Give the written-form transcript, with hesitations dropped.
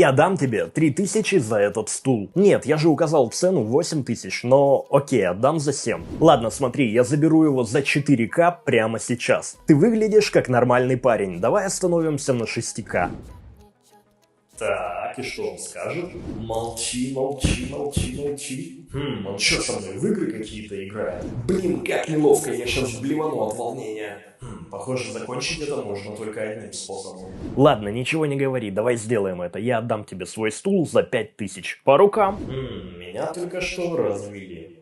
Я дам тебе 3000 за этот стул. Нет, я же указал цену 8000, но окей, отдам за 7. Ладно, смотри, я заберу его за 4К прямо сейчас. Ты выглядишь как нормальный парень, давай остановимся на 6К. Так, и что он скажет? Молчи, молчи, молчи, молчи. Он что, со мной в игры какие-то играет? Блин, как неловко, я сейчас блевану от волнения. Похоже, закончить это можно только одним способом. Ладно, ничего не говори, давай сделаем это. Я отдам тебе свой стул за 5000. По рукам. Меня только что развели.